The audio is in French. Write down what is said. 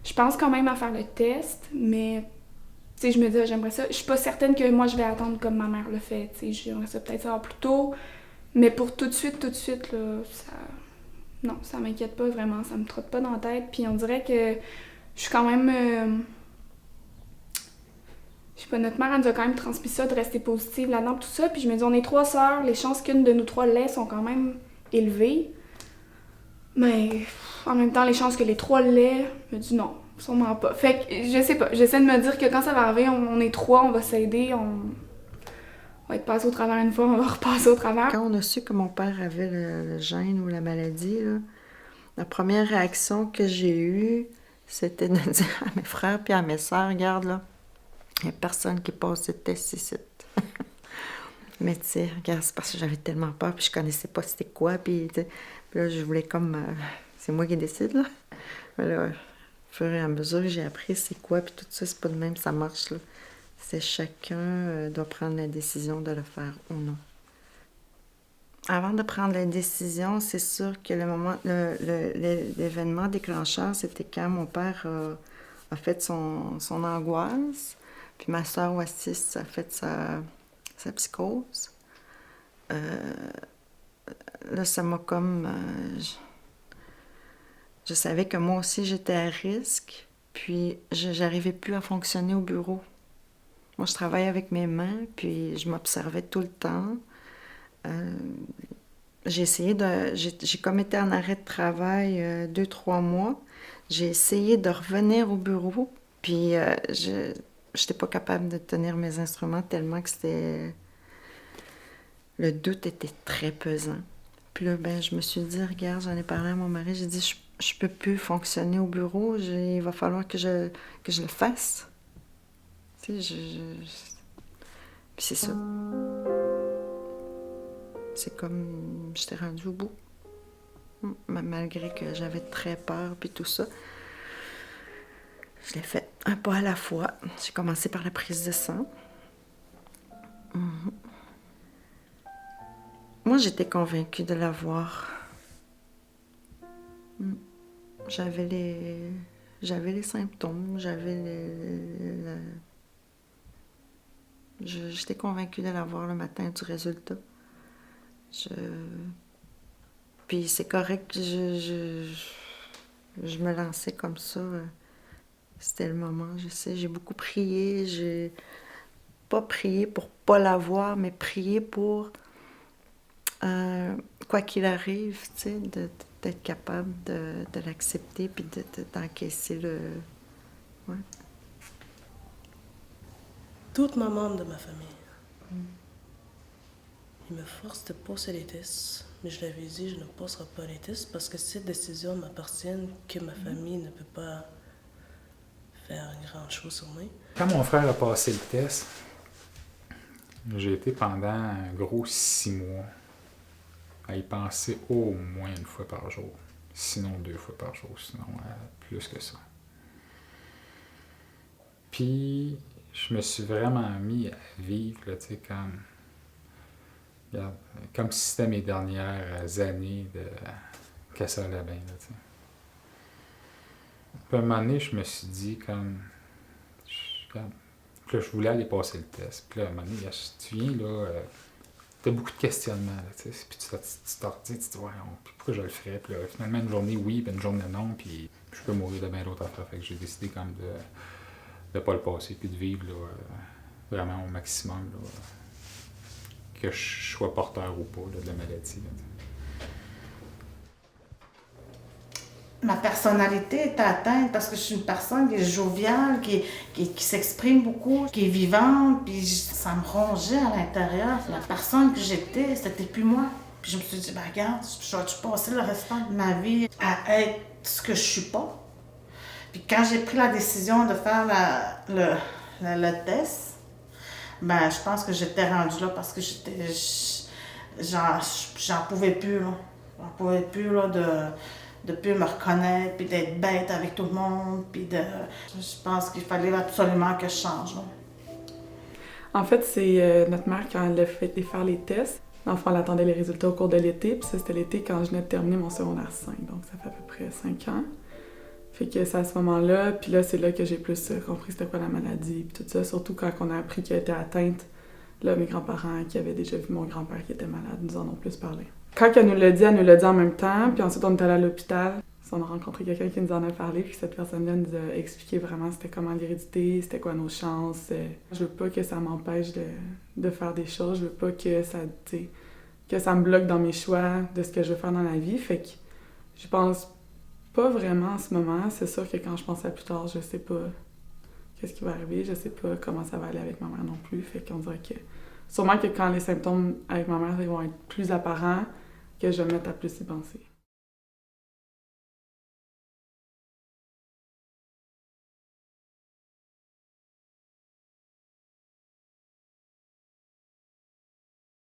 Je pense quand même à faire le test, mais tu sais, je me dis, j'aimerais ça. Je suis pas certaine que moi, je vais attendre comme ma mère le fait. Tu sais, j'aimerais ça peut-être savoir plus tôt. Mais pour tout de suite, là, ça... Non, ça m'inquiète pas vraiment. Ça me trotte pas dans la tête. Puis on dirait que je suis quand même... Je sais pas, notre mère, elle nous a quand même transmis ça, de rester positive là-dedans, tout ça. Puis je me dis, on est 3 sœurs. Les chances qu'une de nous 3 l'ait sont quand même élevées. Mais en même temps, les chances que les 3 l'aient, je me dis non, sûrement pas. Fait que je sais pas, j'essaie de me dire que quand ça va arriver, on est 3, on va s'aider, on va être passé au travers une fois, on va repasser au travers. Quand on a su que mon père avait le gène ou la maladie, là, la première réaction que j'ai eue, c'était de dire à mes frères et à mes sœurs, regarde là, il n'y a personne qui passe ce test ici. Mais tu sais, regarde, c'est parce que j'avais tellement peur, puis je connaissais pas c'était quoi, puis là, je voulais comme... c'est moi qui décide, là. Mais là, au fur et à mesure que j'ai appris c'est quoi, puis tout ça, c'est pas de même, ça marche, là. C'est chacun doit prendre la décision de le faire ou non. Avant de prendre la décision, c'est sûr que l'événement déclencheur, c'était quand mon père a fait son angoisse, puis ma soeur Wassis a fait sa psychose. Là, ça m'a comme... je savais que moi aussi, j'étais à risque, puis j'arrivais plus à fonctionner au bureau. Moi, je travaillais avec mes mains, puis je m'observais tout le temps. J'ai essayé de... J'ai comme été en arrêt de travail 2-3 mois. J'ai essayé de revenir au bureau, puis je n'étais pas capable de tenir mes instruments tellement que c'était... Le doute était très pesant. Puis là, ben, je me suis dit, regarde, j'en ai parlé à mon mari, j'ai dit, je peux plus fonctionner au bureau, il va falloir que je le fasse. Tu sais, Puis c'est ça. C'est comme, j'étais rendue au bout. Malgré que j'avais très peur, puis tout ça. Je l'ai fait un pas à la fois. J'ai commencé par la prise de sang. Moi, j'étais convaincue de l'avoir. J'avais les symptômes, j'étais convaincue de l'avoir le matin du résultat. Puis c'est correct que je me lançais comme ça. C'était le moment, je sais. J'ai beaucoup prié. J'ai pas prié pour pas l'avoir, mais prié pour, quoi qu'il arrive, tu sais, d'être capable de l'accepter puis d'encaisser le... Ouais. Toutes mes membres de ma famille, ils me forcent de passer les tests. Mais je l'avais dit, je ne passerai pas les tests parce que cette décision m'appartient, que ma famille ne peut pas faire grand chose sur moi. Quand mon frère a passé le test, j'ai été pendant un gros 6 mois à y penser au moins une fois par jour. Sinon 2 fois par jour, sinon plus que ça. Puis, je me suis vraiment mis à vivre, là, tu sais, comme si c'était mes dernières années que ça allait bien, là, tu sais. Puis à un moment donné, je me suis dit, puis là, je voulais aller passer le test. Puis là, à un moment donné, tu viens, là, t'as beaucoup de questionnements, là, tu sais. Puis tu te redis, tu te dis, ouais, pourquoi je le ferais? Puis là, finalement, une journée oui, puis une journée non, puis je peux mourir de bien d'autres affaires. Fait que j'ai décidé comme de pas le passer, puis de vivre, là, vraiment au maximum, là, que je sois porteur ou pas, là, de la maladie, là, ma personnalité est atteinte parce que je suis une personne qui est joviale, qui s'exprime beaucoup, qui est vivante, puis ça me rongeait à l'intérieur. La personne que j'étais, c'était plus moi. Puis je me suis dit, ben regarde, je vais passer le restant de ma vie à être ce que je suis pas. Puis quand j'ai pris la décision de faire le test, ben je pense que j'étais rendue là parce que j'en pouvais plus, là. J'en pouvais plus, là, de plus me reconnaître, puis d'être bête avec tout le monde, puis je pense qu'il fallait absolument que je change, là. En fait, c'est notre mère, quand elle a fait faire les tests, dans le fond, elle attendait les résultats au cours de l'été, puis ça, c'était l'été quand je venais de terminer mon secondaire 5, donc ça fait à peu près 5 ans. Fait que c'est à ce moment-là, puis là, c'est là que j'ai plus compris c'était quoi la maladie, puis tout ça, surtout quand on a appris qu'elle était atteinte. Là, mes grands-parents qui avaient déjà vu mon grand-père qui était malade nous en ont plus parlé. Quand elle nous l'a dit en même temps, puis ensuite on est allé à l'hôpital. On a rencontré quelqu'un qui nous en a parlé, puis cette personne-là nous a expliqué vraiment c'était comment l'hérédité, c'était quoi nos chances. Je veux pas que ça m'empêche de faire des choses, je veux pas que ça me bloque dans mes choix de ce que je veux faire dans la vie. Fait que je pense pas vraiment en ce moment. C'est sûr que quand je pense à plus tard, je sais pas qu'est-ce qui va arriver, je sais pas comment ça va aller avec ma mère non plus. Fait qu'on dirait que sûrement que quand les symptômes avec ma mère ils vont être plus apparents, que je vais me mettre à plus y penser.